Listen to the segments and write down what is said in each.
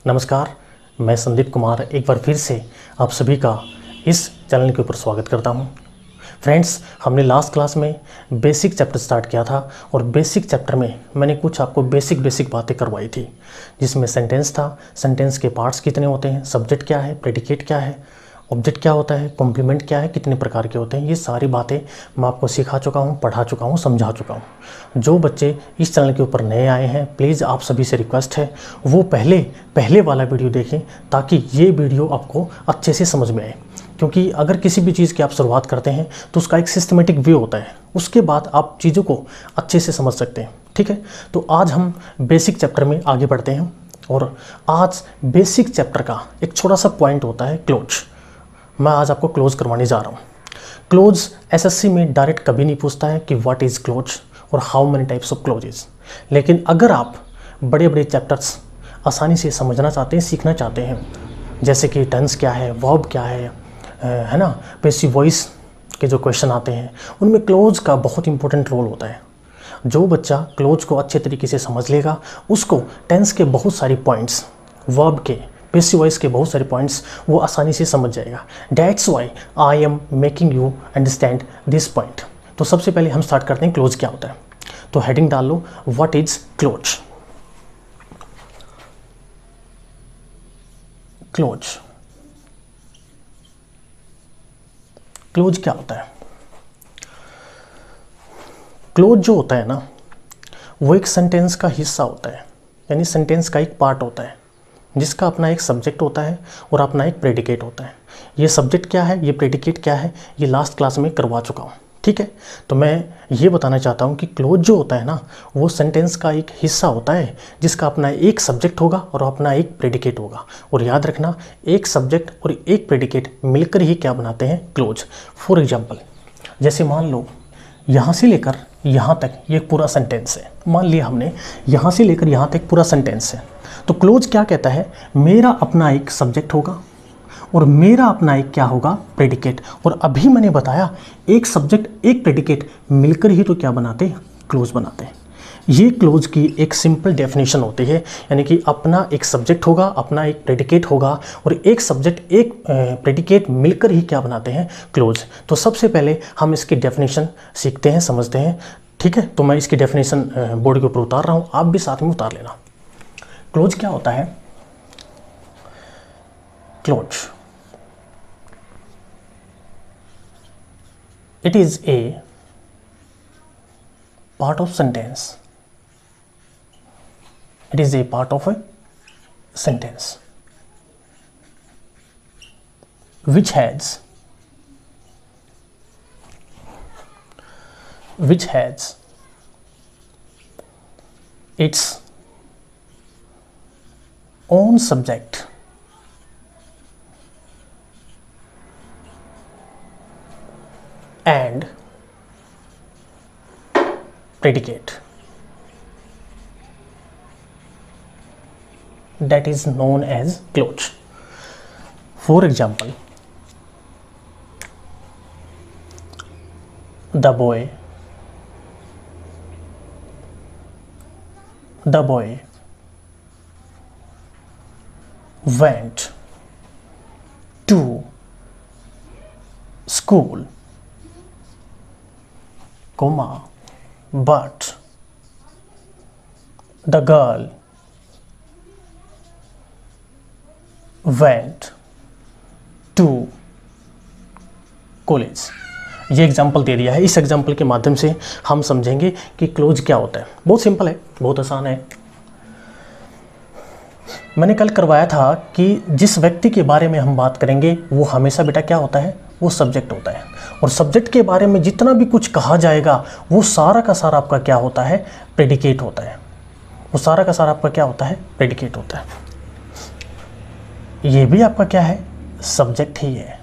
नमस्कार, मैं संदीप कुमार एक बार फिर से आप सभी का इस चैनल के ऊपर स्वागत करता हूं। फ्रेंड्स, हमने लास्ट क्लास में बेसिक चैप्टर स्टार्ट किया था और बेसिक चैप्टर में मैंने कुछ आपको बेसिक बातें करवाई थी, जिसमें सेंटेंस था, सेंटेंस के पार्ट्स कितने होते हैं, सब्जेक्ट क्या है, प्रेडिकेट क्या है, ऑब्जेक्ट क्या होता है, कॉम्प्लीमेंट क्या है, कितने प्रकार के होते हैं। ये सारी बातें मैं आपको सिखा चुका हूँ, पढ़ा चुका हूँ, समझा चुका हूँ। जो बच्चे इस चैनल के ऊपर नए आए हैं, प्लीज़ आप सभी से रिक्वेस्ट है वो पहले वाला वीडियो देखें, ताकि ये वीडियो आपको अच्छे से समझ में आए। क्योंकि अगर किसी भी चीज़ की आप शुरुआत करते हैं तो उसका एक सिस्टमेटिक वे होता है, उसके बाद आप चीज़ों को अच्छे से समझ सकते हैं। ठीक है, तो आज हम बेसिक चैप्टर में आगे बढ़ते हैं और आज बेसिक चैप्टर का एक छोटा सा पॉइंट होता है क्लोज। मैं आज आपको क्लोज करवाने जा रहा हूँ। क्लोज एसएससी में डायरेक्ट कभी नहीं पूछता है कि व्हाट इज़ क्लोज और how many types of clauses. लेकिन अगर आप बड़े चैप्टर्स आसानी से समझना चाहते हैं, सीखना चाहते हैं, जैसे कि टेंस क्या है, वर्ब क्या है ना, पैसिव वॉइस के जो क्वेश्चन आते हैं, उनमें क्लोज का बहुत इंपॉर्टेंट रोल होता है। जो बच्चा क्लोज को अच्छे तरीके से समझ लेगा, उसको टेंस के बहुत सारे पॉइंट्स, वर्ब के, पैसिव वॉइस के बहुत सारे पॉइंट्स वो आसानी से समझ जाएगा। That's why I am making you understand this point. तो सबसे पहले हम स्टार्ट करते हैं क्लोज क्या होता है। तो हेडिंग डाल लो, what is clause. Clause clause क्या होता है? क्लोज जो होता है ना, वो एक सेंटेंस का हिस्सा होता है, यानी सेंटेंस का एक पार्ट होता है, जिसका अपना एक सब्जेक्ट होता है और अपना एक प्रेडिकेट होता है। ये सब्जेक्ट क्या है, ये प्रेडिकेट क्या है, ये लास्ट क्लास में करवा चुका हूँ। ठीक है, तो मैं ये बताना चाहता हूँ कि क्लोज जो होता है ना, वो सेंटेंस का एक हिस्सा होता है, जिसका अपना एक सब्जेक्ट होगा और अपना एक प्रेडिकेट होगा। और याद रखना, एक सब्जेक्ट और एक प्रेडिकेट मिलकर ही क्या बनाते हैं, क्लोज। फॉर एग्जाम्पल, जैसे मान लो यहाँ से लेकर यहाँ तक ये पूरा सेंटेंस है। मान लिया हमने यहाँ से लेकर यहाँ तक पूरा सेंटेंस है, तो क्लोज क्या कहता है, मेरा अपना एक सब्जेक्ट होगा और मेरा अपना एक क्या होगा, प्रेडिकेट। और अभी मैंने बताया एक सब्जेक्ट एक प्रेडिकेट मिलकर ही तो क्या बनाते हैं, क्लोज बनाते हैं। ये क्लोज की एक सिंपल डेफिनेशन होती है, यानी कि अपना एक सब्जेक्ट होगा, अपना एक प्रेडिकेट होगा और एक सब्जेक्ट एक प्रेडिकेट मिलकर ही क्या बनाते हैं, क्लोज। तो सबसे पहले हम इसकी डेफिनेशन सीखते हैं, समझते हैं। ठीक है, तो मैं इसकी डेफिनेशन बोर्ड के ऊपर उतार रहा हूँ, आप भी साथ में उतार लेना। क्लोज क्या होता है? Close, it is a part of sentence. It is a part of a sentence which has its own subject and predicate, that is known as clause. For example, the boy went to school, but the girl went to college। ये example दे दिया है। इस example के माध्यम से हम समझेंगे कि क्लोज क्या होता है। बहुत सिंपल है, बहुत आसान है। मैंने कल करवाया था कि जिस व्यक्ति के बारे में हम बात करेंगे वो हमेशा बेटा क्या होता है, वो सब्जेक्ट होता है। और सब्जेक्ट के बारे में जितना भी कुछ कहा जाएगा वो सारा का सारा आपका क्या होता है, प्रेडिकेट होता है। वो सारा का सारा आपका क्या होता है, प्रेडिकेट होता है। ये भी आपका क्या है, सब्जेक्ट ही है।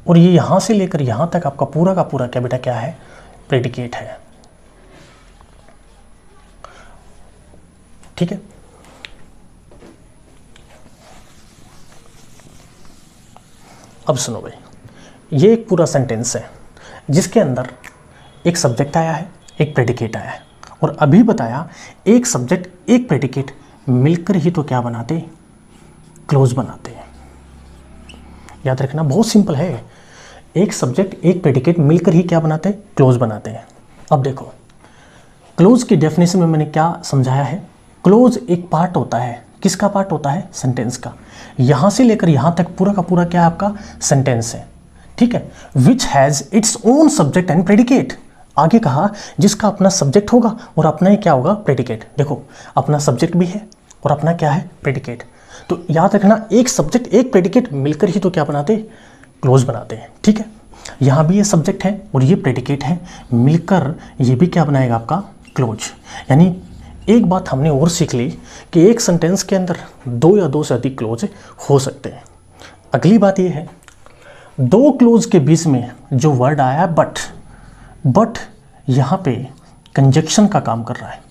और ये यहाँ से लेकर यहाँ तक आपका पूरा का पूरा क्या बेटा क्या है, प्रेडिकेट है। ठीक है, अब सुनो भाई, ये एक पूरा सेंटेंस है जिसके अंदर एक सब्जेक्ट आया है, एक प्रेडिकेट आया है। और अभी बताया एक सब्जेक्ट एक प्रेडिकेट मिलकर ही तो क्या बनाते, क्लोज बनाते हैं। याद रखना बहुत सिंपल है, एक सब्जेक्ट एक प्रेडिकेट मिलकर ही क्या बनाते हैं, क्लोज बनाते हैं। अब देखो क्लोज की डेफिनेशन में मैंने क्या समझाया है। क्लोज एक पार्ट होता है, किसका पार्ट होता है, सेंटेंस का। यहाँ से लेकर यहाँ तक पूरा का पूरा क्या आपका सेंटेंस है, ठीक है। Which has its own subject and predicate. आगे कहा जिसका अपना सब्जेक्ट होगा और अपना ही क्या होगा, प्रेडिकेट। देखो अपना सब्जेक्ट भी है और अपना क्या है, प्रेडिकेट। तो याद रखना एक सब्जेक्ट एक प्रेडिकेट मिलकर ही तो क्या बनाते, क्लोज बनाते हैं, ठीक है। यहाँ भी ये सब्जेक्ट है और ये प्रेडिकेट है, मिलकर ये भी क्या बनाएगा, आपका क्लोज। यानी एक बात हमने और सीख ली कि एक सेंटेंस के अंदर दो या दो से अधिक क्लोज हो सकते हैं। अगली बात ये है, दो क्लोज के बीच में जो वर्ड आया बट यहाँ पे कंजक्शन का काम कर रहा है।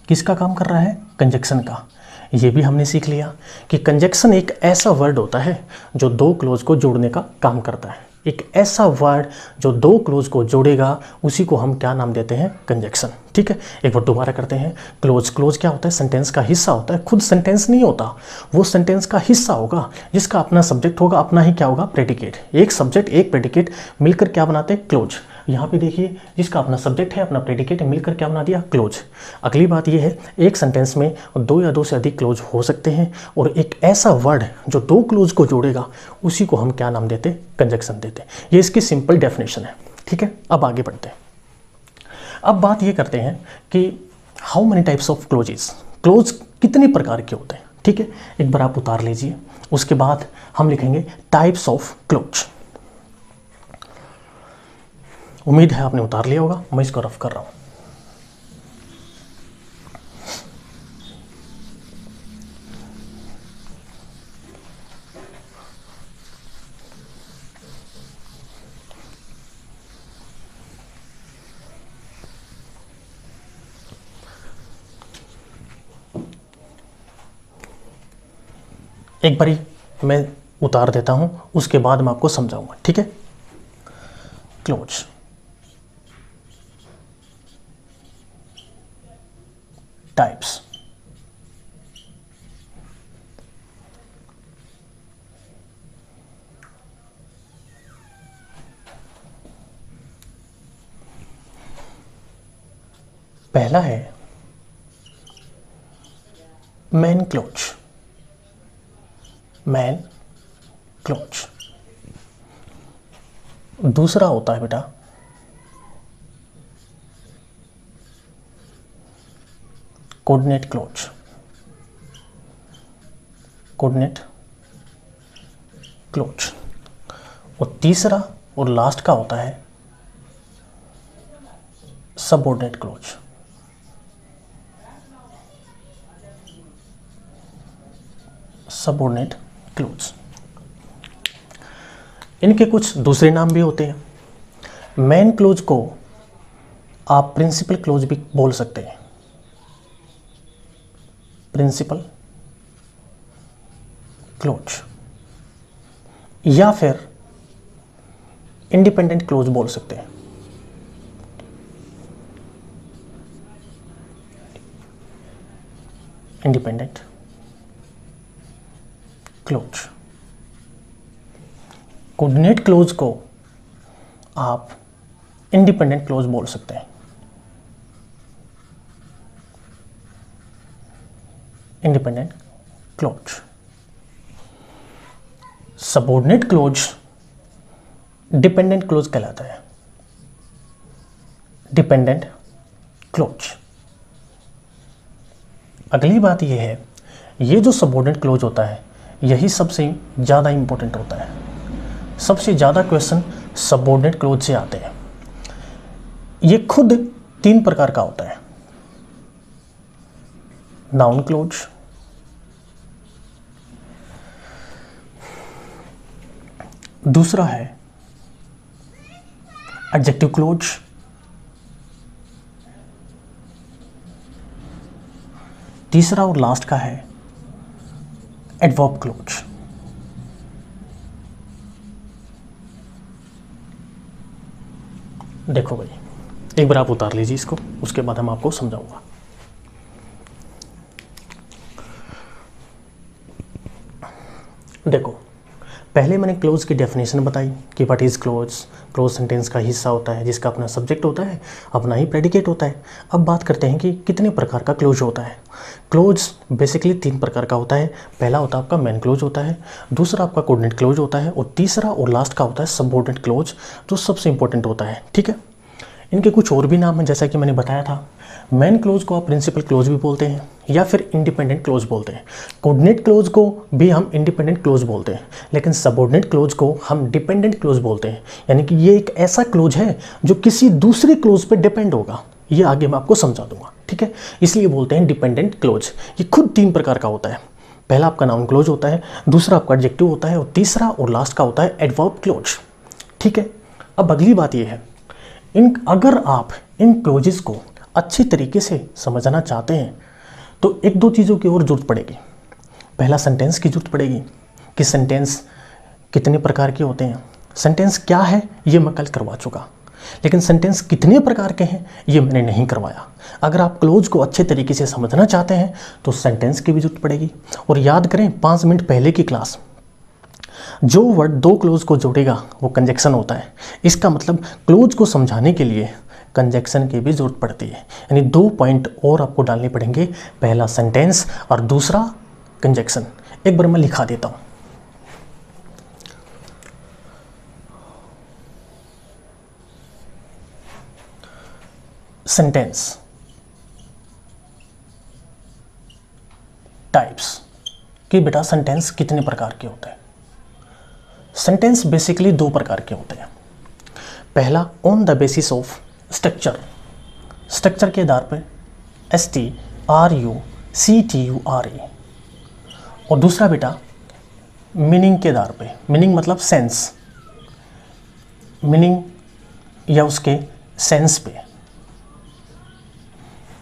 किसका काम कर रहा है, कंजक्शन का। ये भी हमने सीख लिया कि कंजक्शन एक ऐसा वर्ड होता है जो दो क्लोज को जोड़ने का काम करता है। एक ऐसा वर्ड जो दो क्लोज को जोड़ेगा उसी को हम क्या नाम देते हैं, कंजक्शन, ठीक है। एक बार दोबारा करते हैं। क्लोज, क्लोज क्या होता है, सेंटेंस का हिस्सा होता है, खुद सेंटेंस नहीं होता, वो सेंटेंस का हिस्सा होगा जिसका अपना सब्जेक्ट होगा, अपना ही क्या होगा, प्रेडिकेट। एक सब्जेक्ट एक प्रेडिकेट मिलकर क्या बनाते हैं, क्लोज। यहाँ पे देखिए जिसका अपना सब्जेक्ट है अपना प्रेडिकेट मिलकर क्या बना दिया, क्लोज। अगली बात ये है, एक सेंटेंस में दो या दो से अधिक क्लोज हो सकते हैं और एक ऐसा वर्ड जो दो क्लोज को जोड़ेगा उसी को हम क्या नाम देते, कंजक्शन देते। ये इसकी सिंपल डेफिनेशन है, ठीक है। अब आगे बढ़ते हैं। अब बात ये करते हैं कि how many types of clauses, clause कितने प्रकार के होते हैं, ठीक है। एक बार आप उतार लीजिए, उसके बाद हम लिखेंगे टाइप्स ऑफ क्लोज। उम्मीद है आपने उतार लिया होगा, मैं इसको रफ कर रहा हूं। एक बारी मैं उतार देता हूं, उसके बाद मैं आपको समझाऊंगा, ठीक है। क्लोज, टाइप्स, पहला है मैन क्लोज, मैन क्लोज। दूसरा होता है बेटा कोऑर्डिनेट क्लोज, कोऑर्डिनेट क्लोज। और तीसरा और लास्ट का होता है सबऑर्डिनेट क्लोज, सबऑर्डिनेट क्लोज। इनके कुछ दूसरे नाम भी होते हैं। मेन क्लोज को आप प्रिंसिपल क्लोज भी बोल सकते हैं, प्रिंसिपल क्लोज, या फिर इंडिपेंडेंट क्लोज बोल सकते हैं। Independent clause. कोऑर्डिनेट क्लोज को आप इंडिपेंडेंट क्लोज बोल सकते हैं, independent clause. Subordinate close dependent clause कहलाता है, डिपेंडेंट क्लोज। अगली बात यह है, ये जो सबऑर्डिनेट क्लोज होता है यही सबसे ज़्यादा इंपॉर्टेंट होता है। सबसे ज़्यादा क्वेश्चन सबऑर्डिनेट क्लोज से आते हैं। ये खुद 3 प्रकार का होता है, नाउन क्लोज, दूसरा है एडजेक्टिव क्लोज, तीसरा और लास्ट का है एडवर्ब क्लोज। देखो भाई, एक बार आप उतार लीजिए इसको, उसके बाद हम आपको समझाऊंगा। पहले मैंने क्लोज की डेफिनेशन बताई कि what is close. Clause sentence का हिस्सा होता है जिसका अपना सब्जेक्ट होता है, अपना ही प्रेडिकेट होता है। अब बात करते हैं कि कितने प्रकार का क्लोज होता है। क्लोज बेसिकली 3 प्रकार का होता है। पहला होता है आपका मेन क्लोज होता है, दूसरा आपका कोऑर्डिनेट क्लोज होता है, और तीसरा और लास्ट का होता है सबऑर्डिनेट क्लोज, जो सबसे इंपॉर्टेंट होता है। ठीक है, इनके कुछ और भी नाम हैं, जैसा कि मैंने बताया था। मेन क्लोज को आप प्रिंसिपल क्लोज भी बोलते हैं या फिर इंडिपेंडेंट क्लोज बोलते हैं। कोऑर्डिनेट क्लोज को भी हम इंडिपेंडेंट क्लोज बोलते हैं, लेकिन सबऑर्डिनेट क्लोज को हम डिपेंडेंट क्लोज बोलते हैं। यानी कि ये एक ऐसा क्लोज है जो किसी दूसरे क्लोज पे डिपेंड होगा। ये आगे मैं आपको समझा दूंगा। ठीक है, इसलिए बोलते हैं डिपेंडेंट क्लोज। ये खुद 3 प्रकार का होता है। पहला आपका नाउन क्लोज होता है, दूसरा आपका एडजेक्टिव होता है, और तीसरा और लास्ट का होता है एडवर्ब क्लोज। ठीक है, अब अगली बात ये है, अगर आप इन क्लोजेस को अच्छे तरीके से समझना चाहते हैं तो 1-2 चीज़ों की और जरूरत पड़ेगी। पहला सेंटेंस की जरूरत पड़ेगी कि सेंटेंस कितने प्रकार के होते हैं। सेंटेंस क्या है ये मैं कल करवा चुका, लेकिन सेंटेंस कितने प्रकार के हैं ये मैंने नहीं करवाया। अगर आप क्लोज को अच्छे तरीके से समझना चाहते हैं तो सेंटेंस की भी जरूरत पड़ेगी। और याद करें 5 मिनट पहले की क्लास, जो वर्ड 2 क्लोज को जोड़ेगा वो कंजक्शन होता है। इसका मतलब क्लोज को समझाने के लिए कंजक्शन की भी जरूरत पड़ती है। यानी 2 पॉइंट और आपको डालने पड़ेंगे, पहला सेंटेंस और दूसरा कंजक्शन। एक बार मैं लिखा देता हूं। सेंटेंस टाइप्स कि बेटा सेंटेंस कितने प्रकार के होते हैं। सेंटेंस बेसिकली 2 प्रकार के होते हैं। पहला on the basis of structure, structure के आधार पर STRUCTURE, और दूसरा बेटा मीनिंग के आधार पे, मीनिंग मतलब सेंस, मीनिंग या उसके सेंस पे।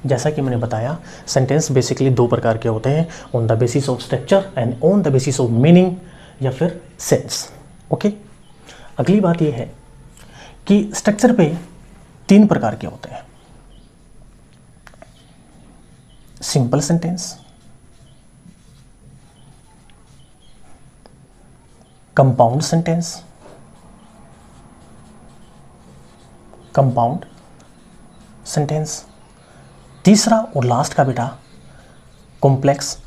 जैसा कि मैंने बताया सेंटेंस बेसिकली 2 प्रकार के होते हैं, on the basis of structure and on the basis of meaning या फिर सेंस। ओके, अगली बात यह है कि स्ट्रक्चर पे 3 प्रकार के होते हैं। Simple sentence, compound sentence, compound sentence, तीसरा और लास्ट का बेटा कॉम्प्लेक्स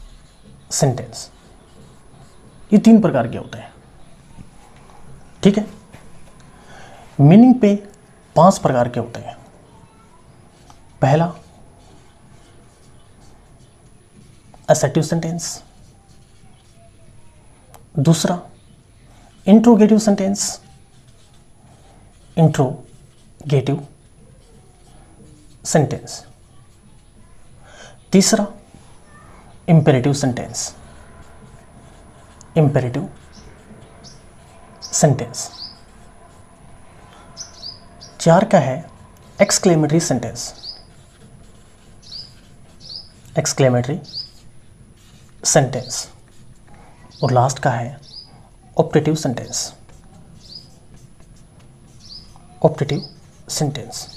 सेंटेंस। ये 3 प्रकार के होते हैं। ठीक है, मीनिंग पे 5 प्रकार के होते हैं। पहला असर्टिव सेंटेंस, दूसरा इंट्रोगेटिव सेंटेंस, इंट्रोगेटिव सेंटेंस, तीसरा इंपेरेटिव सेंटेंस, इंपेरेटिव सेंटेंस, 4 का है एक्सक्लेमेटरी सेंटेंस, एक्सक्लेमेटरी सेंटेंस, और लास्ट का है ऑप्टेटिव सेंटेंस, ऑप्टेटिव सेंटेंस।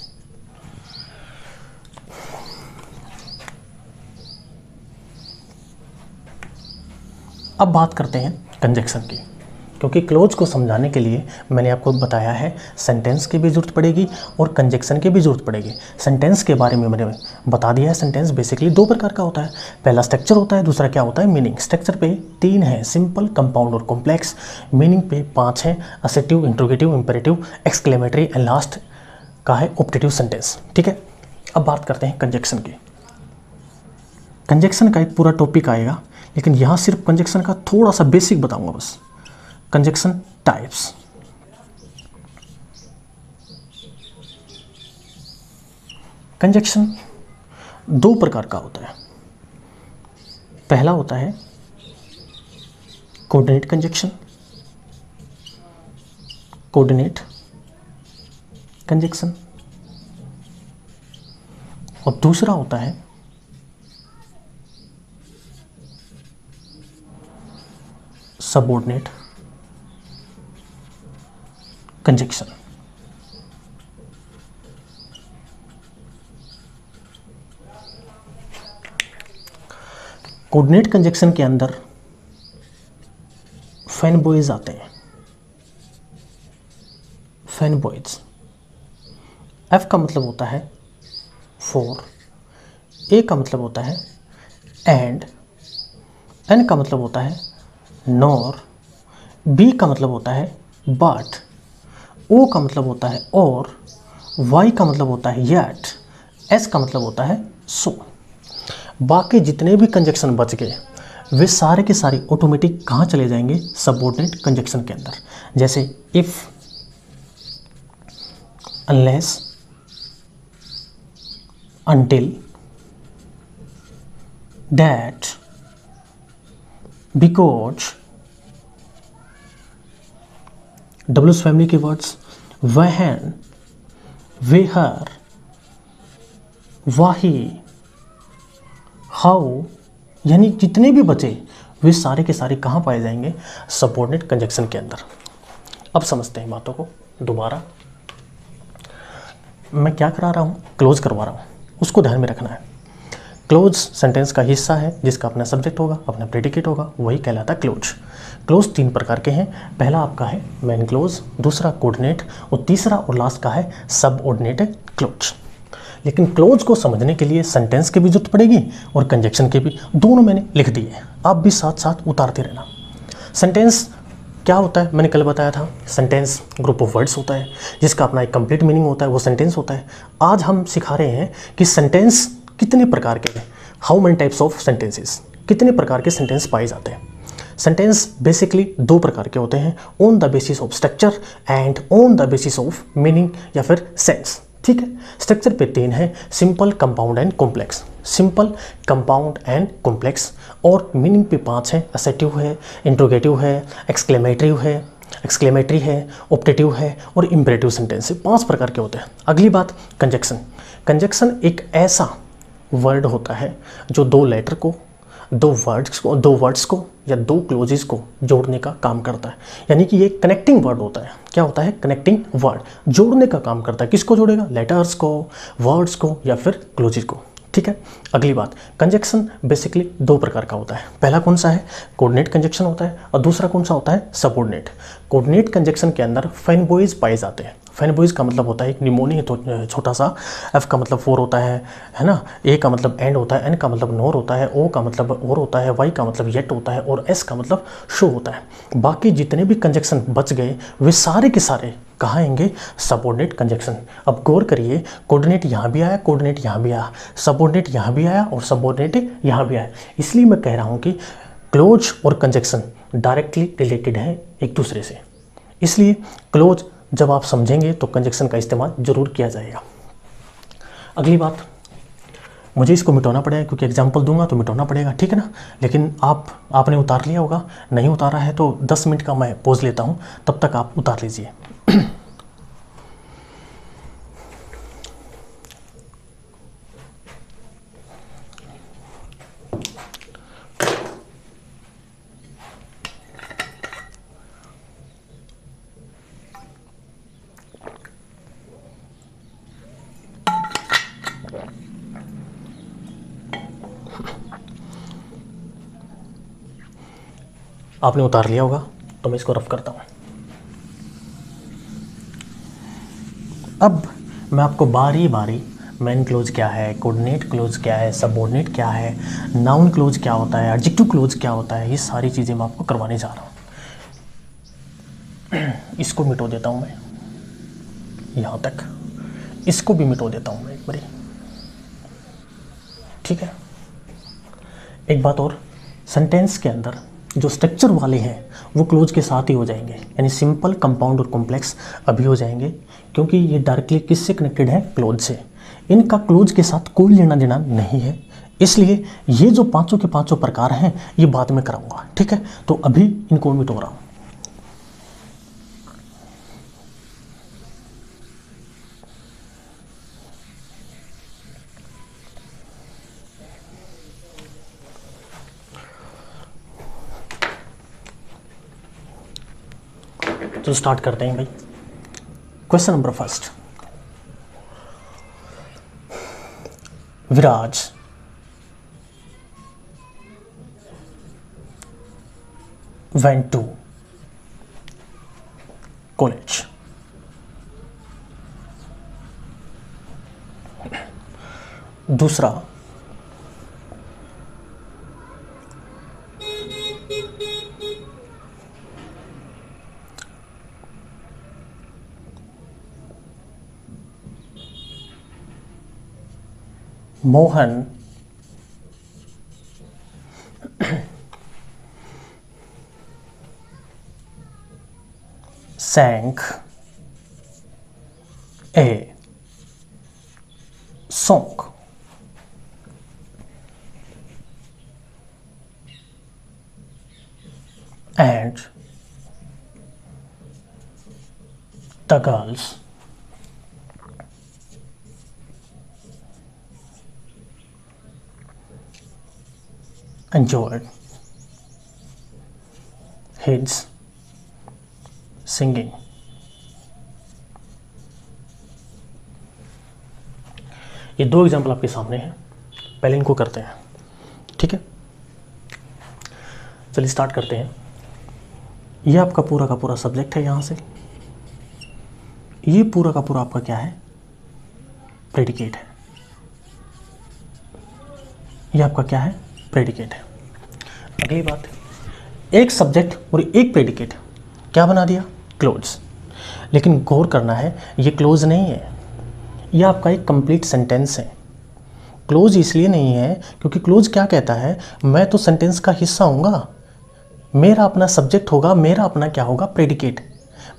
अब बात करते हैं कंजक्शन की, क्योंकि क्लोज को समझाने के लिए मैंने आपको बताया है सेंटेंस की भी जरूरत पड़ेगी और कंजक्शन की भी जरूरत पड़ेगी। सेंटेंस के बारे में मैंने बता दिया है, सेंटेंस बेसिकली 2 प्रकार का होता है। पहला स्ट्रक्चर होता है, दूसरा क्या होता है मीनिंग। स्ट्रक्चर पे 3 है, सिंपल, कंपाउंड और कॉम्प्लेक्स। मीनिंग पे 5 है, assertive, interrogative, imperative, exclamatory and last का है ऑप्टेटिव सेंटेंस। ठीक है, अब बात करते हैं कंजक्शन की। कंजक्शन का एक पूरा टॉपिक आएगा, लेकिन यहाँ सिर्फ कंजक्शन का थोड़ा सा बेसिक बताऊंगा बस। कंजक्शन टाइप्स, कंजक्शन 2 प्रकार का होता है। पहला होता है कोऑर्डिनेट कंजक्शन, कोऑर्डिनेट कंजक्शन, और दूसरा होता है सबऑर्डिनेट कंजक्शन। कोऑर्डिनेट कंजक्शन के अंदर फैन बॉयज आते हैं। फैनबॉयज। एफ का मतलब होता है फॉर, ए का मतलब होता है एंड, एन का मतलब होता है नॉर, बी का मतलब होता है बट, ओ का मतलब होता है और, वाई का मतलब होता है येट, एस का मतलब होता है सो। बाकी जितने भी कंजक्शन बच गए वे सारे के सारे ऑटोमेटिक कहाँ चले जाएंगे, सबऑर्डिनेट कंजक्शन के अंदर। जैसे if, unless, until, that, because, डब्ल्यूज फैमिली के words when, where, Wahi, how, यानी जितने भी बचे वे सारे के सारे कहाँ पाए जाएंगे, सबऑर्डिनेट कंजक्शन के अंदर। अब समझते हैं बातों को दोबारा। मैं क्या करा रहा हूँ, क्लोज करवा रहा हूँ, उसको ध्यान में रखना है। क्लोज सेंटेंस का हिस्सा है जिसका अपना सब्जेक्ट होगा, अपना प्रेडिकेट होगा, वही कहलाता है क्लोज। क्लोज तीन प्रकार के हैं। पहला आपका है मेन क्लोज, दूसरा कोऑर्डिनेट और तीसरा और लास्ट का है सबऑर्डिनेट क्लोज। लेकिन क्लोज को समझने के लिए सेंटेंस की भी जरूरत पड़ेगी और कंजक्शन के भी, दोनों मैंने लिख दिए हैं, आप भी साथ साथ उतारते रहना। सेंटेंस क्या होता है, मैंने कल बताया था, सेंटेंस ग्रुप ऑफ वर्ड्स होता है जिसका अपना एक कंप्लीट मीनिंग होता है, वो सेंटेंस होता है। आज हम सिखा रहे हैं कि सेंटेंस कितने प्रकार के हैं, how many types of sentences, कितने प्रकार के सेंटेंस पाए जाते हैं। सेंटेंस बेसिकली दो प्रकार के होते हैं, on the basis of structure and on the basis of meaning या फिर सेंस। ठीक है, स्ट्रक्चर पे तीन है, simple, compound and complex. Simple, compound and complex. और मीनिंग पे पांच है, असेटिव है, इंट्रोगेटिव है, एक्सक्लेमेटरी है, ऑप्टेटिव है और इम्परेटिव सेंटेंस है। पांच प्रकार के होते हैं। अगली बात, कंजक्शन। कंजक्शन एक ऐसा वर्ड होता है जो दो लेटर को, दो वर्ड्स को या दो क्लोजेस को जोड़ने का काम करता है। यानी कि ये कनेक्टिंग वर्ड होता है। क्या होता है, कनेक्टिंग वर्ड, जोड़ने का काम करता है। किसको जोड़ेगा, लेटर्स को, वर्ड्स को या फिर क्लोजेस को। ठीक है, अगली बात, कंजक्शन बेसिकली दो प्रकार का होता है। पहला कौन सा है, कोऑर्डिनेट कंजक्शन होता है और दूसरा कौन सा होता है, सबऑर्डिनेट। कोऑर्डिनेट कंजक्शन के अंदर फैनबॉयज पाए जाते हैं। फैनबॉयज का मतलब होता है एक निमोनी है तो छोटा सा, एफ का मतलब फोर होता है ना, ए का मतलब एंड होता है, एन का मतलब नोर होता है, ओ का मतलब और होता है, वाई का मतलब येट होता है और एस का मतलब शो होता है। बाकी जितने भी कंजक्शन बच गए वे सारे के सारे कहाँ आएंगे, सबऑर्डिनेट कंजक्शन। अब गौर करिए, कोऑर्डिनेट यहाँ भी आया, कोऑर्डिनेट यहाँ भी आया, सबऑर्डिनेट यहाँ भी आया और सबऑर्डिनेट यहाँ भी आया। इसलिए मैं कह रहा हूँ कि क्लोज और कंजक्शन डायरेक्टली रिलेटेड है एक दूसरे से। इसलिए क्लोज जब आप समझेंगे तो कंजक्शन का इस्तेमाल जरूर किया जाएगा। अगली बात, मुझे इसको मिटाना पड़ेगा क्योंकि एग्जाम्पल दूंगा तो मिटाना पड़ेगा, ठीक है ना। लेकिन आपने उतार लिया होगा, नहीं उतारा है तो 10 मिनट का मैं पॉज लेता हूँ, तब तक आप उतार लीजिए। आपने उतार लिया होगा तो मैं इसको रफ करता हूँ। अब मैं आपको बारी बारी मेन क्लोज क्या है, कोऑर्डिनेट क्लोज क्या है, सबऑर्डिनेट क्या है, नाउन क्लोज क्या होता है, एडजेक्टिव क्लोज क्या होता है, ये सारी चीज़ें मैं आपको करवाने जा रहा हूँ। इसको मिटो देता हूँ मैं यहाँ तक, इसको भी मिटो देता हूँ मैं एक बारी, ठीक है। एक बात और, सेंटेंस के अंदर जो स्ट्रक्चर वाले हैं वो क्लोज के साथ ही हो जाएंगे, यानी सिंपल, कंपाउंड और कॉम्प्लेक्स अभी हो जाएंगे क्योंकि ये डायरेक्टली किससे कनेक्टेड है, क्लोज से। इनका क्लोज के साथ कोई लेना देना नहीं है, इसलिए ये जो पांचों के पांचों प्रकार हैं ये बाद में कराऊंगा, ठीक है। तो अभी इनको मिटो रहा हूँ। तो स्टार्ट करते हैं भाई। Question number first, Viraj went to college। दूसरा, Mohan sang a song. And the girls enjoyed his singing. ये दो एग्जाम्पल आपके सामने हैं, पहले इनको करते हैं, ठीक है। चलिए स्टार्ट करते हैं। ये आपका पूरा का पूरा सब्जेक्ट है, यहाँ से ये पूरा का पूरा आपका क्या है, प्रेडिकेट है। ये आपका क्या है, प्रेडिकेट है। अगली बात, एक सब्जेक्ट और एक प्रेडिकेट क्या बना दिया, क्लोज। लेकिन गौर करना है, ये क्लोज नहीं है, ये आपका एक कंप्लीट सेंटेंस है। क्लोज इसलिए नहीं है क्योंकि क्लोज क्या कहता है, मैं तो सेंटेंस का हिस्सा हूँगा, मेरा अपना सब्जेक्ट होगा, मेरा अपना क्या होगा, प्रेडिकेट।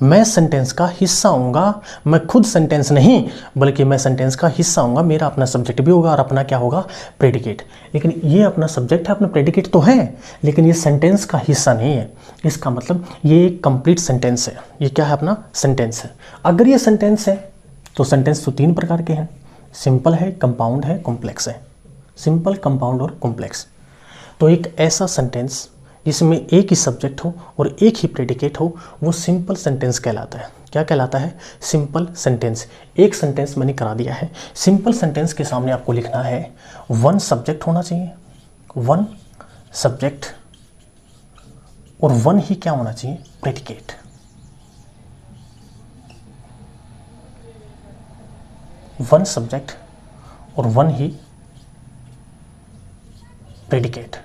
मैं सेंटेंस का हिस्सा हूँगा, मैं खुद सेंटेंस नहीं बल्कि मैं सेंटेंस का हिस्सा हूँगा, मेरा अपना सब्जेक्ट भी होगा और अपना क्या होगा, प्रेडिकेट। लेकिन ये अपना सब्जेक्ट है, अपना प्रेडिकेट तो है, लेकिन ये सेंटेंस का हिस्सा नहीं है। इसका मतलब ये एक कंप्लीट सेंटेंस है। ये क्या है, अपना सेंटेंस है। अगर ये सेंटेंस है तो सेंटेंस तो तीन प्रकार के हैं, सिंपल है, कंपाउंड है, कॉम्प्लेक्स है। सिंपल, कंपाउंड और कॉम्प्लेक्स। तो एक ऐसा सेंटेंस जिसमें एक ही सब्जेक्ट हो और एक ही प्रेडिकेट हो, वो सिंपल सेंटेंस कहलाता है। क्या कहलाता है, सिंपल सेंटेंस। एक सेंटेंस मैंने करा दिया है। सिंपल सेंटेंस के सामने आपको लिखना है वन सब्जेक्ट होना चाहिए, वन सब्जेक्ट, और वन ही क्या होना चाहिए, प्रेडिकेट। वन सब्जेक्ट और वन ही प्रेडिकेट,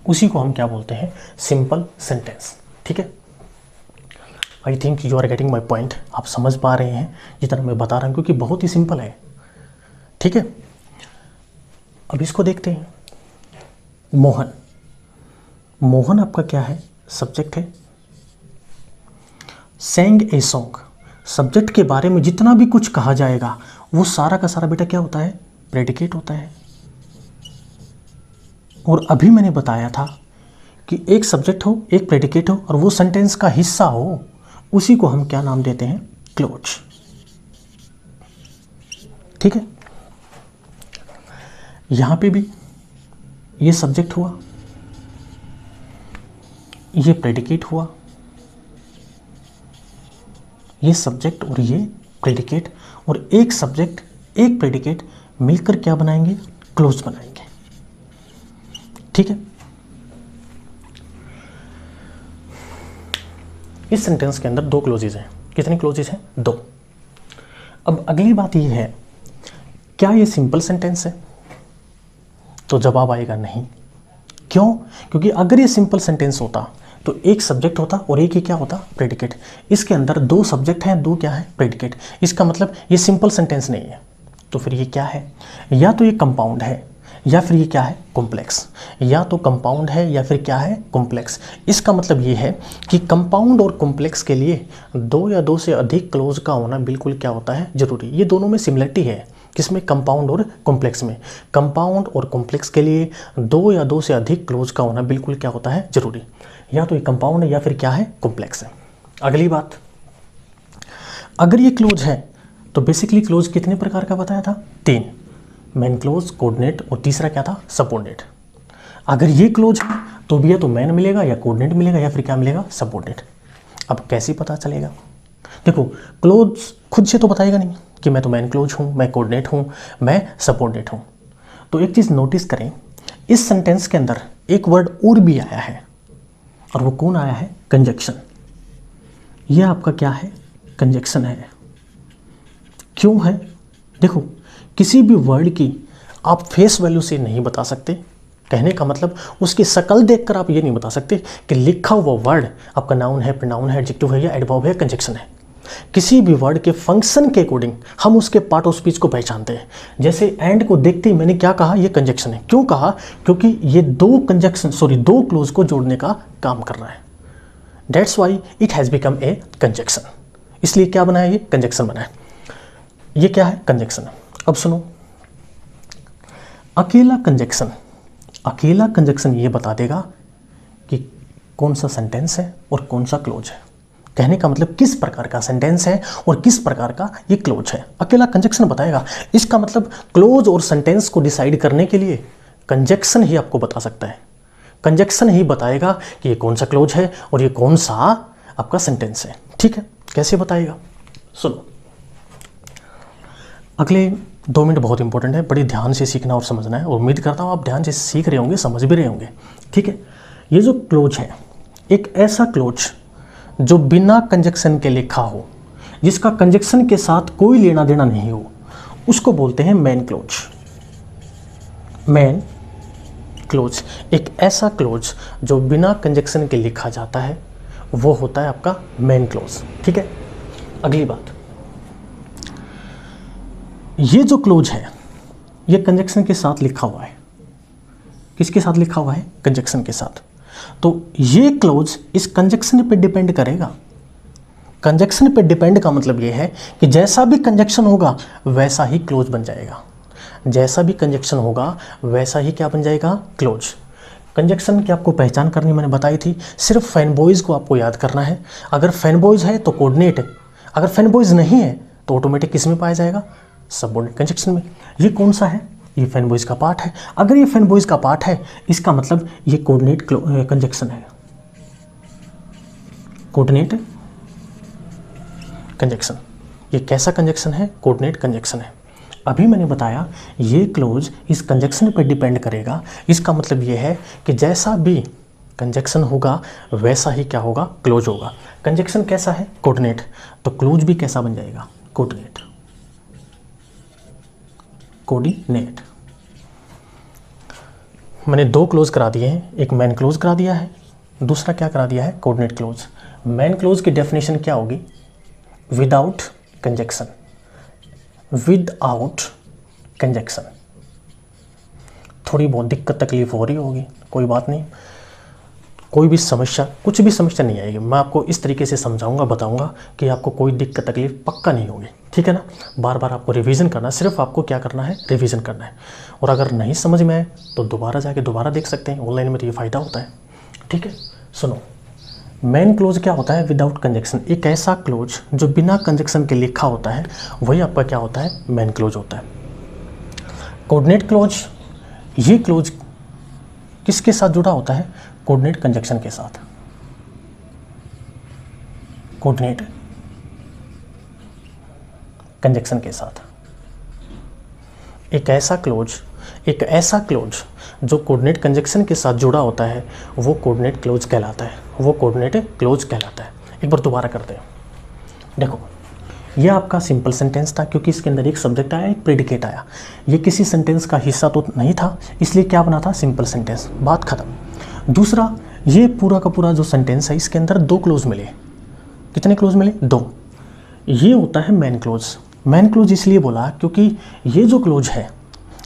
उसी को हम क्या बोलते हैं, सिंपल सेंटेंस। ठीक है, I think you are getting my point. आप समझ पा रहे हैं जितना मैं बता रहा हूं, क्योंकि बहुत ही सिंपल है। ठीक है, अब इसको देखते हैं। मोहन, मोहन आपका क्या है, सब्जेक्ट है। सेंग ए सॉन्ग, सब्जेक्ट के बारे में जितना भी कुछ कहा जाएगा वो सारा का सारा बेटा क्या होता है, प्रेडिकेट होता है। और अभी मैंने बताया था कि एक सब्जेक्ट हो, एक प्रेडिकेट हो और वो सेंटेंस का हिस्सा हो, उसी को हम क्या नाम देते हैं, क्लोज। ठीक है, यहां पे भी ये सब्जेक्ट हुआ, ये प्रेडिकेट हुआ, ये सब्जेक्ट और ये प्रेडिकेट, और एक सब्जेक्ट एक प्रेडिकेट मिलकर क्या बनाएंगे, क्लोज बनाएंगे। ठीक है, इस सेंटेंस के अंदर दो क्लोजेज हैं। कितने क्लोजेज हैं, दो। अब अगली बात ये है, क्या ये सिंपल सेंटेंस है, तो जवाब आएगा नहीं। क्यों, क्योंकि अगर ये सिंपल सेंटेंस होता तो एक सब्जेक्ट होता और एक ही क्या होता, प्रेडिकेट। इसके अंदर दो सब्जेक्ट हैं, दो क्या है, प्रेडिकेट। इसका मतलब ये सिंपल सेंटेंस नहीं है। तो फिर ये क्या है, या तो ये कंपाउंड है या फिर ये क्या है, कॉम्प्लेक्स। या तो कंपाउंड है या फिर क्या है, कॉम्प्लेक्स। इसका मतलब ये है कि कंपाउंड और कॉम्प्लेक्स के लिए दो या दो से अधिक क्लोज का होना बिल्कुल क्या होता है, जरूरी। ये दोनों में सिमिलरिटी है, किसमें, कंपाउंड और कॉम्प्लेक्स में। कंपाउंड और कॉम्प्लेक्स के लिए दो या दो से अधिक क्लोज का होना बिल्कुल क्या होता है, जरूरी। या तो ये कंपाउंड है या फिर क्या है, कॉम्प्लेक्स है। अगली बात, अगर ये क्लोज है तो बेसिकली क्लोज कितने प्रकार का बताया था, तीन, मेन क्लोज, कोऑर्डिनेट और तीसरा क्या था, सबऑर्डिनेट। अगर ये क्लोज है तो भी या तो मेन मिलेगा या कोऑर्डिनेट मिलेगा या फिर क्या मिलेगा, सबऑर्डिनेट। अब कैसे पता चलेगा, देखो क्लोज खुद से तो बताएगा नहीं कि मैं तो मेन क्लोज हूँ, मैं कोऑर्डिनेट हूँ, मैं सबऑर्डिनेट हूँ। तो एक चीज़ नोटिस करें, इस सेंटेंस के अंदर एक वर्ड और भी आया है, और वो कौन आया है, कंजक्शन। ये आपका क्या है, कंजक्शन है। क्यों है, देखो, किसी भी वर्ड की आप फेस वैल्यू से नहीं बता सकते। कहने का मतलब उसकी शक्ल देखकर आप ये नहीं बता सकते कि लिखा हुआ वर्ड आपका नाउन है, प्रोनाउन है, एडजेक्टिव है या एडवर्ब है, कंजक्शन है। किसी भी वर्ड के फंक्शन के अकॉर्डिंग हम उसके पार्ट ऑफ स्पीच को पहचानते हैं। जैसे एंड को देखते ही मैंने क्या कहा, ये कंजक्शन है। क्यों कहा? क्योंकि ये दो क्लोज को जोड़ने का काम कर रहा है। That's why it has become A conjunction. इसलिए क्या बना है? ये कंजक्शन बना है। ये क्या है? कंजक्शन। अब सुनो, अकेला कंजक्शन ये बता देगा कि कौन सा सेंटेंस है और कौन सा क्लोज है। कहने का मतलब किस प्रकार का सेंटेंस है और किस प्रकार का ये क्लोज है, अकेला कंजक्शन बताएगा। इसका मतलब क्लोज और सेंटेंस को डिसाइड करने के लिए कंजक्शन ही आपको बता सकता है। कंजक्शन ही बताएगा कि ये कौन सा क्लोज है और ये कौन सा आपका सेंटेंस है। ठीक है, कैसे बताएगा? सुनो, अगले 2 मिनट बहुत इंपॉर्टेंट है, बड़ी ध्यान से सीखना और समझना है। और उम्मीद करता हूँ आप ध्यान से सीख रहे होंगे, समझ भी रहे होंगे। ठीक है, ये जो क्लोज है, एक ऐसा क्लोज जो बिना कंजक्शन के लिखा हो, जिसका कंजक्शन के साथ कोई लेना देना नहीं हो, उसको बोलते हैं मेन क्लोज। मेन क्लोज, एक ऐसा क्लोज जो बिना कंजक्शन के लिखा जाता है, वो होता है आपका मेन क्लोज। ठीक है, अगली बात, ये जो क्लोज है ये कंजक्शन के साथ लिखा हुआ है। किसके साथ लिखा हुआ है? कंजक्शन के साथ। तो ये क्लोज इस कंजक्शन पे डिपेंड करेगा। कंजक्शन पे डिपेंड का मतलब ये है कि जैसा भी कंजक्शन होगा वैसा ही क्लोज बन जाएगा। जैसा भी कंजक्शन होगा वैसा ही क्या बन जाएगा? क्लोज। कंजक्शन की आपको पहचान करनी मैंने बताई थी, सिर्फ फैनबॉयज़ को आपको याद करना है। अगर फैनबॉयज़ है तो कोऑर्डिनेट है, अगर फैनबॉयज़ नहीं है तो ऑटोमेटिक किस में पाया जाएगा? सबऑर्डिनेट कंजक्शन में। ये कौन सा है? ये फैनबॉयज़ का पार्ट है। अगर ये फैनबॉयज़ का पार्ट है, इसका मतलब ये कोऑर्डिनेट कंजक्शन है। कोऑर्डिनेट कंजक्शन, ये कैसा कंजक्शन है? कोऑर्डिनेट कंजक्शन है। अभी मैंने बताया ये क्लोज इस कंजक्शन पर डिपेंड करेगा। इसका मतलब ये है कि जैसा भी कंजक्शन होगा वैसा ही क्या होगा? क्लोज होगा। कंजक्शन कैसा है? कोऑर्डिनेट, तो क्लोज भी कैसा बन जाएगा? कोऑर्डिनेट। कोऑर्डिनेट। मैंने 2 क्लोज करा दिए हैं, एक मेन क्लोज करा दिया है, दूसरा क्या करा दिया है? Coordinate close. मेन क्लोज की डेफिनेशन क्या होगी? Without conjunction. Without conjunction. थोड़ी बहुत दिक्कत तकलीफ हो रही होगी, कोई बात नहीं, कोई भी समस्या, कुछ भी समस्या नहीं आएगी। मैं आपको इस तरीके से समझाऊंगा, बताऊंगा कि आपको कोई दिक्कत तकलीफ पक्का नहीं होगी। ठीक है ना? बार बार आपको रिवीजन करना है, सिर्फ आपको क्या करना है? रिवीजन करना है। और अगर नहीं समझ में आए तो दोबारा जाके दोबारा देख सकते हैं, ऑनलाइन में तो ये फ़ायदा होता है। ठीक है, सुनो, मेन क्लोज क्या होता है? Without conjunction. एक ऐसा क्लोज जो बिना कंजक्शन के लिखा होता है वही आपका क्या होता है? मेन क्लोज होता है। कोऑर्डिनेट क्लोज, ये क्लोज किसके साथ जुड़ा होता है? कोऑर्डिनेट कंजक्शन के साथ। कोऑर्डिनेट कंजक्शन के साथ। एक ऐसा क्लोज जो कोऑर्डिनेट कंजक्शन के साथ जुड़ा होता है वो कोऑर्डिनेट क्लोज कहलाता है। वो कोऑर्डिनेट क्लोज कहलाता है। एक बार दोबारा करते हैं। देखो, ये आपका सिंपल सेंटेंस था क्योंकि इसके अंदर एक सब्जेक्ट आया, एक प्रेडिकेट आया। ये किसी सेंटेंस का हिस्सा तो नहीं था, इसलिए क्या बना था? सिंपल सेंटेंस, बात खत्म। दूसरा, ये पूरा का पूरा जो सेंटेंस है इसके अंदर 2 क्लोज मिले। कितने क्लोज मिले? 2। ये होता है मेन क्लोज। मेन क्लोज इसलिए बोला क्योंकि ये जो क्लोज है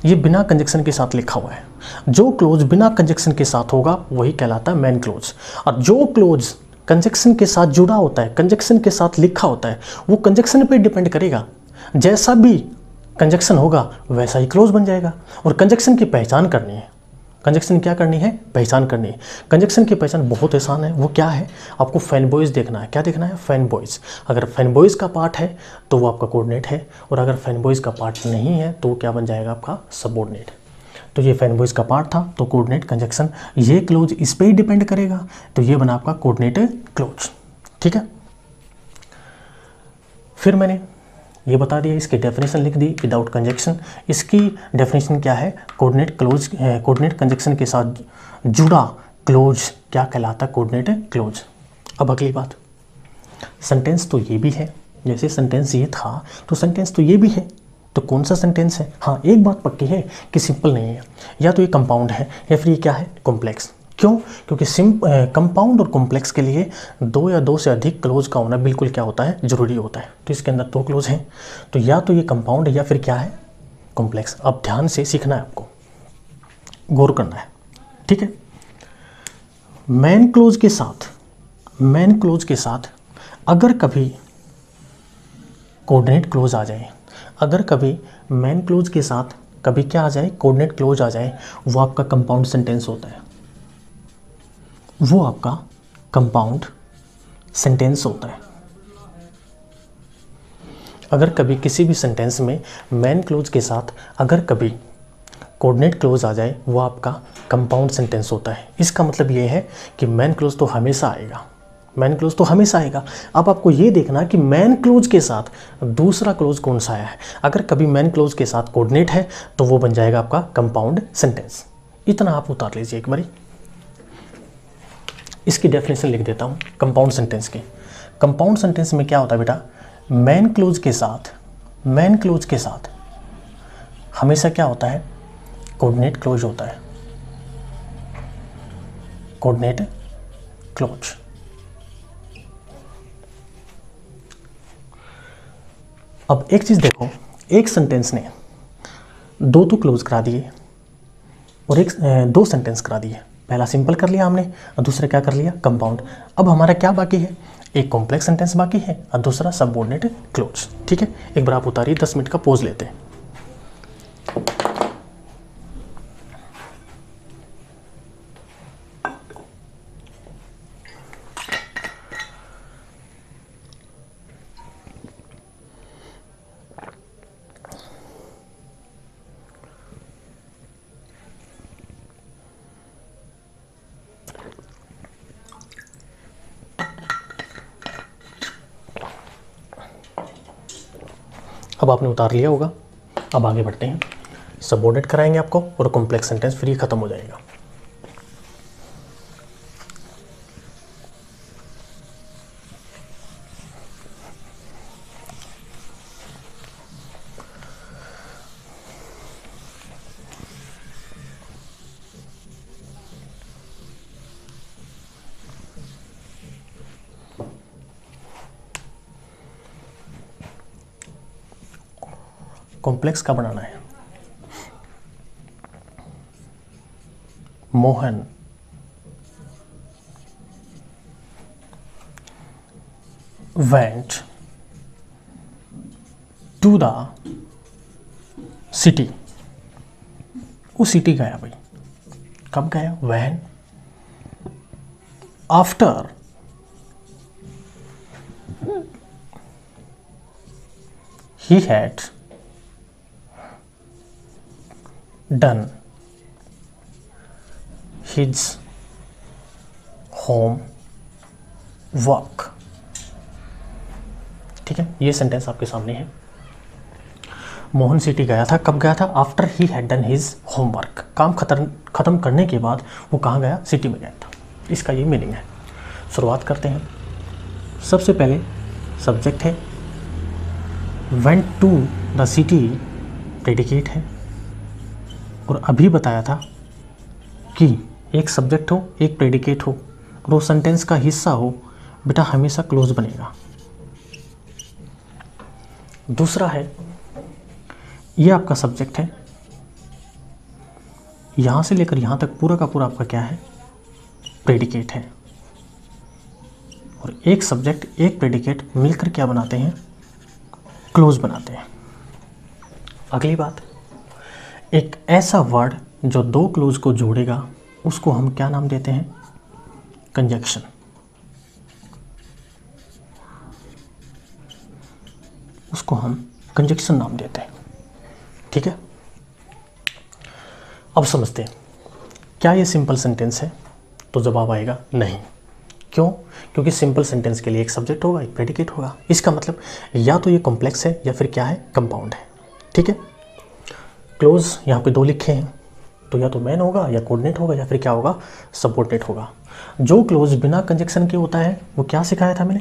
ये बिना कंजक्शन के साथ लिखा हुआ है। जो क्लोज बिना कंजक्शन के साथ होगा वही कहलाता है मेन क्लोज। और जो क्लोज कंजक्शन के साथ जुड़ा होता है, कंजक्शन के साथ लिखा होता है, वो कंजक्शन पे डिपेंड करेगा। जैसा भी कंजक्शन होगा वैसा ही क्लोज बन जाएगा। और कंजक्शन की पहचान करनी है। कंजक्शन क्या करनी है? पहचान करनी है। कंजक्शन की पहचान बहुत आसान है। वो क्या है? आपको फैनबॉयज़ देखना है। क्या देखना है? फैनबॉयज़। अगर फैनबॉयज़ का पार्ट है तो वो आपका कोऑर्डिनेट है, और अगर फैनबॉयज़ का पार्ट नहीं है तो वो क्या बन जाएगा? आपका सबऑर्डिनेट। तो ये फैनबॉयज़ का पार्ट था, तो कोऑर्डिनेट कंजक्शन, ये क्लोज इस पर ही डिपेंड करेगा, तो ये बना आपका कोऑर्डिनेट क्लोज। ठीक है, फिर मैंने ये बता दिया, इसकी डेफिनेशन लिख दी विदाउट कंजक्शन। इसकी डेफिनेशन क्या है? कोऑर्डिनेट क्लोज, कोऑर्डिनेट कंजक्शन के साथ जुड़ा क्लोज क्या कहलाता है? Coordinate close. अब अगली बात, सेंटेंस तो ये भी है, जैसे सेंटेंस ये था तो सेंटेंस तो ये भी है। तो कौन सा सेंटेंस है? हाँ, एक बात पक्की है कि सिंपल नहीं है, या तो ये कंपाउंड है या फिर ये क्या है, कॉम्प्लेक्स। क्यों? क्योंकि कंपाउंड और कॉम्प्लेक्स के लिए दो या दो से अधिक क्लोज का होना बिल्कुल क्या होता है, जरूरी होता है। तो इसके अंदर दो क्लोज हैं, तो या तो ये कंपाउंड है या फिर क्या है, कॉम्प्लेक्स। अब ध्यान से सीखना है, आपको गौर करना है, ठीक है। मेन क्लोज के साथ अगर कभी कोऑर्डिनेट क्लोज आ जाए, अगर कभी मेन क्लोज के साथ कभी क्या आ जाए, कोऑर्डिनेट क्लोज आ जाए, वो आपका कंपाउंड सेंटेंस होता है, वो आपका कंपाउंड सेंटेंस होता है। अगर कभी किसी भी सेंटेंस में मेन क्लोज के साथ अगर कभी कोऑर्डिनेट क्लोज आ जाए, वो आपका कंपाउंड सेंटेंस होता है। इसका मतलब ये है कि मेन क्लोज तो हमेशा आएगा, मेन क्लोज तो हमेशा आएगा। अब आपको ये देखना कि मेन क्लोज के साथ दूसरा क्लोज कौन सा आया है। अगर कभी मेन क्लोज के साथ कोऑर्डिनेट है तो वो बन जाएगा आपका कंपाउंड सेंटेंस। इतना आप उतार लीजिए एक बारी। इसकी डेफिनेशन लिख देता हूँ कंपाउंड सेंटेंस की। कंपाउंड सेंटेंस में क्या होता है बेटा, मेन क्लोज के साथ हमेशा क्या होता है, कोऑर्डिनेट क्लोज होता है, कोऑर्डिनेट क्लोज। अब एक चीज देखो, एक सेंटेंस ने दो तो क्लोज करा दिए और दो सेंटेंस करा दिए। पहला सिंपल कर लिया हमने और दूसरा क्या कर लिया, कंपाउंड। अब हमारा क्या बाकी है, एक कॉम्प्लेक्स सेंटेंस बाकी है और दूसरा सबऑर्डिनेट क्लोज। ठीक है, एक बार आप उतारिए, 10 मिनट का पोज लेते हैं। अब आपने उतार लिया होगा, अब आगे बढ़ते हैं। सबऑर्डिनेट कराएंगे आपको और कॉम्प्लेक्स सेंटेंस फ्री खत्म हो जाएगा। कॉम्प्लेक्स का बनाना है। Mohan went to the city। वो सिटी गया भाई, कब गया, when after he had done his home work। ठीक है, ये सेंटेंस आपके सामने है। मोहन सिटी गया था, कब गया था, after he had done his homework. काम खत्म करने के बाद वो कहाँ गया, सिटी में गया था। इसका ये मीनिंग है। शुरुआत करते हैं। सबसे पहले सब्जेक्ट है, went to the city predicate है, और अभी बताया था कि एक सब्जेक्ट हो एक प्रेडिकेट हो और वो सेंटेंस का हिस्सा हो, बेटा हमेशा क्लोज बनेगा। दूसरा है, ये आपका सब्जेक्ट है, यहाँ से लेकर यहाँ तक पूरा का पूरा आपका क्या है, प्रेडिकेट है। और एक सब्जेक्ट एक प्रेडिकेट मिलकर क्या बनाते हैं, क्लोज बनाते हैं। अगली बात, एक ऐसा वर्ड जो दो क्लोज को जोड़ेगा उसको हम क्या नाम देते हैं, कंजक्शन। उसको हम कंजक्शन नाम देते हैं। ठीक है, अब समझते हैं, क्या ये सिंपल सेंटेंस है, तो जवाब आएगा नहीं। क्यों? क्योंकि सिंपल सेंटेंस के लिए एक सब्जेक्ट होगा एक प्रेडिकेट होगा। इसका मतलब या तो ये कॉम्प्लेक्स है या फिर क्या है, कंपाउंड है। ठीक है, क्लोज यहाँ पे दो लिखे हैं, तो या तो मेन होगा या कोऑर्डिनेट होगा या फिर क्या होगा, सबऑर्डिनेट होगा। जो क्लोज बिना कंजक्शन के होता है वो क्या सिखाया था मैंने,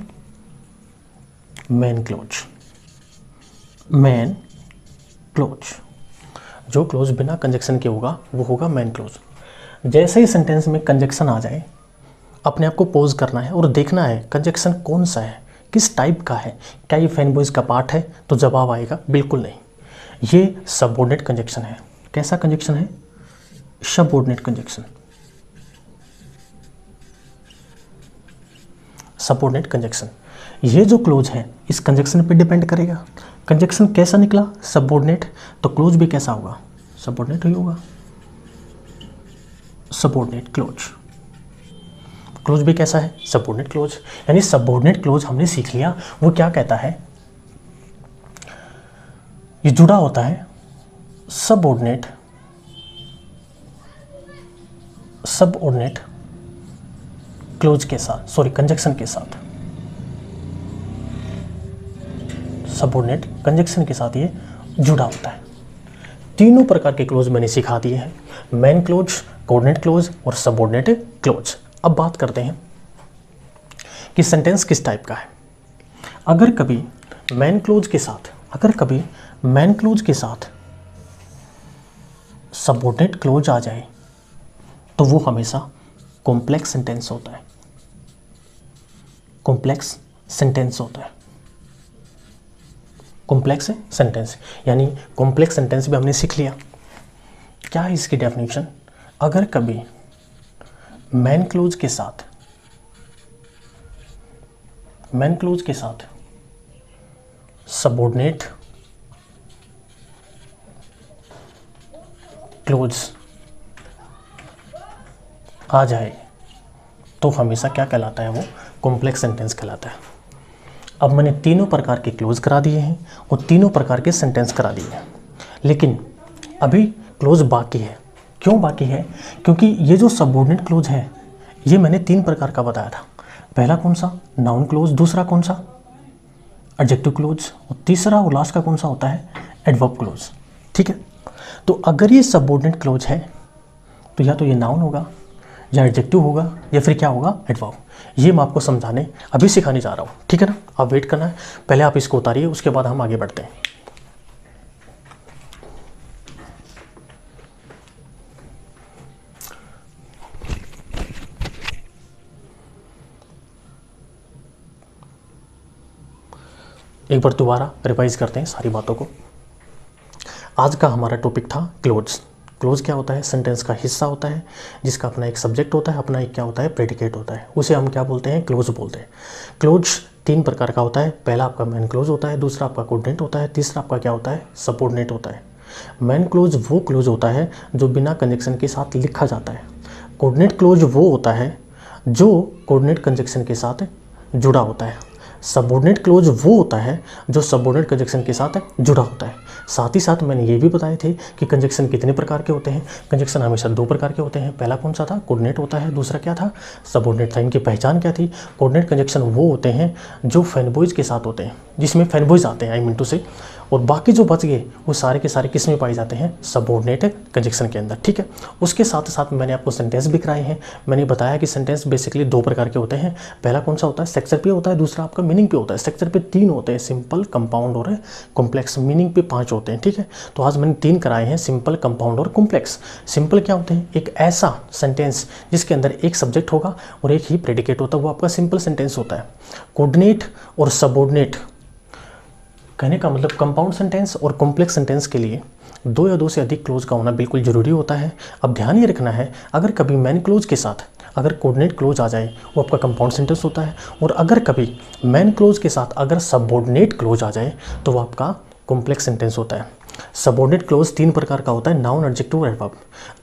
मेन क्लोज। Main close. जो क्लोज बिना कंजक्शन के होगा वो होगा मेन क्लोज। जैसे ही सेंटेंस में कंजक्शन आ जाए अपने आप को पॉज करना है और देखना है कंजक्शन कौन सा है, किस टाइप का है। क्या ये फैनबॉयज का पार्ट है? तो जवाब आएगा बिल्कुल नहीं, ये सबऑर्डिनेट कंजक्शन है। कैसा कंजक्शन है? Subordinate conjunction. Subordinate conjunction. ये जो क्लोज है इस कंजक्शन पे डिपेंड करेगा। कंजक्शन कैसा निकला? सबऑर्डिनेट, तो क्लोज भी कैसा होगा? सबऑर्डिनेट ही होगा। Subordinate close. क्लोज भी कैसा है? Subordinate close. यानी सबऑर्डिनेट क्लोज हमने सीख लिया। वो क्या कहता है? ये जुड़ा होता है सबऑर्डिनेट क्लोज के साथ, सॉरी कंजक्शन के साथ। सबऑर्डिनेट कंजक्शन के साथ ये जुड़ा होता है। तीनों प्रकार के क्लोज मैंने सिखा दिए हैं, मेन क्लोज, कोऑर्डिनेट क्लोज और सबऑर्डिनेट क्लोज। अब बात करते हैं कि सेंटेंस किस टाइप का है। अगर कभी मेन क्लोज के साथ सबऑर्डिनेट क्लोज आ जाए तो वो हमेशा कॉम्प्लेक्स सेंटेंस होता है। कॉम्प्लेक्स सेंटेंस होता है। कॉम्प्लेक्स सेंटेंस यानी कॉम्प्लेक्स सेंटेंस भी हमने सीख लिया। क्या है इसकी डेफिनेशन? अगर कभी मेन क्लोज के साथ सबऑर्डिनेट क्लोज आ जाए तो हमेशा क्या कहलाता है? वो कॉम्प्लेक्स सेंटेंस कहलाता है। अब मैंने तीनों प्रकार के क्लोज करा दिए हैं और तीनों प्रकार के सेंटेंस करा दिए हैं, लेकिन अभी क्लोज बाकी है। क्यों बाकी है? क्योंकि ये जो सबऑर्डिनेट क्लोज है ये मैंने 3 प्रकार का बताया था। पहला कौन सा? Noun close. दूसरा कौन सा? Adjective close. और तीसरा और लास्ट का कौन सा होता है? Adverb close. ठीक है, तो अगर ये सबऑर्डिनेट क्लोज है तो या तो ये नाउन होगा या एडजेक्टिव होगा या फिर क्या होगा? एडवर्ब। ये मैं आपको समझाने अभी सिखाने जा रहा हूँ, ठीक है ना? आप वेट करना है, पहले आप इसको उतारिए, उसके बाद हम आगे बढ़ते हैं। एक बार दोबारा रिवाइज करते हैं सारी बातों को। आज का हमारा टॉपिक था क्लोज। क्लोज क्या होता है? सेंटेंस का हिस्सा होता है जिसका अपना एक सब्जेक्ट होता है, अपना एक क्या होता है? प्रेडिकेट होता है। उसे हम क्या बोलते हैं? क्लोज बोलते हैं। क्लोज 3 प्रकार का होता है। पहला आपका मेन क्लोज होता है, दूसरा आपका कोऑर्डिनेट होता है, तीसरा आपका क्या होता है? सबऑर्डिनेट होता है। मेन क्लोज वो क्लोज होता है जो बिना कंजक्शन के साथ लिखा जाता है। कोऑर्डिनेट क्लोज वो होता है जो कोऑर्डिनेट कंजक्शन के साथ जुड़ा होता है। सबऑर्डिनेट क्लोज वो होता है जो सबऑर्डिनेट कंजक्शन के साथ जुड़ा होता है। साथ ही साथ मैंने ये भी बताए थे कि कंजक्शन कितने प्रकार के होते हैं। कंजक्शन हमेशा 2 प्रकार के होते हैं। पहला कौन सा था? कोऑर्डिनेट होता है, दूसरा क्या था? सबऑर्डिनेट था। इनकी पहचान क्या थी? कोऑर्डिनेट कंजक्शन वो होते हैं जो फैनबॉयज के साथ होते हैं, जिसमें फैनबॉयज आते हैं, आई मीन टू से, और बाकी जो बच गए वो सारे के सारे किस में पाए जाते हैं? सबऑर्डिनेट कंजक्शन के अंदर। ठीक है, उसके साथ साथ मैंने आपको सेंटेंस भी कराए हैं। मैंने बताया कि सेंटेंस बेसिकली 2 प्रकार के होते हैं। पहला कौन सा होता है? स्ट्रक्चर पे होता है, दूसरा आपका मीनिंग पे होता है। स्ट्रक्चर पे 3 होते हैं, सिंपल, कंपाउंड और कॉम्प्लेक्स। मीनिंग पे 5 होते हैं। ठीक है, तो आज मैंने 3 कराए हैं, सिंपल, कंपाउंड और कॉम्प्लेक्स। सिंपल क्या होते हैं? एक ऐसा सेंटेंस जिसके अंदर एक सब्जेक्ट होगा और एक ही प्रेडिकेट होता है, वो आपका सिंपल सेंटेंस होता है। कोऑर्डिनेट और सबऑर्डिनेट कहने का मतलब कंपाउंड सेंटेंस और कॉम्प्लेक्स सेंटेंस के लिए 2 या 2 से अधिक क्लोज का होना बिल्कुल ज़रूरी होता है। अब ध्यान ये रखना है, अगर कभी मेन क्लोज के साथ अगर कोऑर्डिनेट क्लोज आ जाए वो आपका कंपाउंड सेंटेंस होता है, और अगर कभी मेन क्लोज के साथ अगर सबऑर्डिनेट क्लोज आ जाए तो वो आपका कॉम्प्लेक्स सेंटेंस होता है। सबऑर्डिनेट क्लोज 3 प्रकार का होता है, नाउन, एडजेक्टिव और एडवर्ब।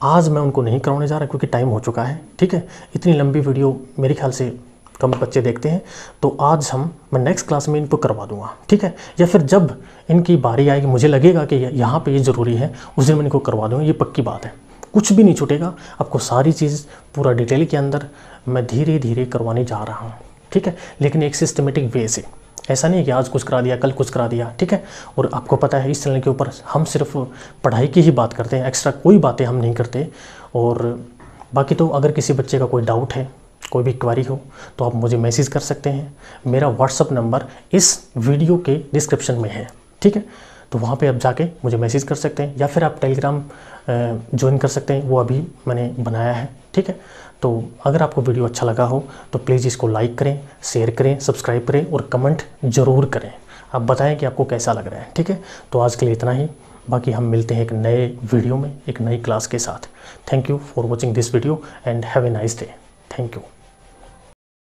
आज मैं उनको नहीं कराने जा रहा क्योंकि टाइम हो चुका है। ठीक है, इतनी लंबी वीडियो मेरे ख्याल से कम बच्चे देखते हैं, तो आज मैं नेक्स्ट क्लास में इनको करवा दूंगा। ठीक है, या फिर जब इनकी बारी आएगी, मुझे लगेगा कि यहाँ पे ये ज़रूरी है, उस दिन मैं इनको करवा दूंगा। ये पक्की बात है, कुछ भी नहीं छूटेगा आपको, सारी चीज़ पूरा डिटेल के अंदर मैं धीरे धीरे करवाने जा रहा हूँ। ठीक है, लेकिन एक सिस्टमेटिक वे से, ऐसा नहीं कि आज कुछ करा दिया कल कुछ करा दिया। ठीक है, और आपको पता है इस चैनल के ऊपर हम सिर्फ पढ़ाई की ही बात करते हैं, एक्स्ट्रा कोई बातें हम नहीं करते। और बाकी तो अगर किसी बच्चे का कोई डाउट है, कोई भी क्वेरी हो, तो आप मुझे मैसेज कर सकते हैं। मेरा व्हाट्सअप नंबर इस वीडियो के डिस्क्रिप्शन में है। ठीक है, तो वहाँ पे आप जाके मुझे मैसेज कर सकते हैं, या फिर आप टेलीग्राम ज्वाइन कर सकते हैं, वो अभी मैंने बनाया है। ठीक है, तो अगर आपको वीडियो अच्छा लगा हो तो प्लीज़ इसको लाइक करें, शेयर करें, सब्सक्राइब करें और कमेंट ज़रूर करें। आप बताएं कि आपको कैसा लग रहा है। ठीक है, तो आज के लिए इतना ही, बाकी हम मिलते हैं एक नए वीडियो में एक नई क्लास के साथ। Thank you for watching this video and have a nice day. Thank you.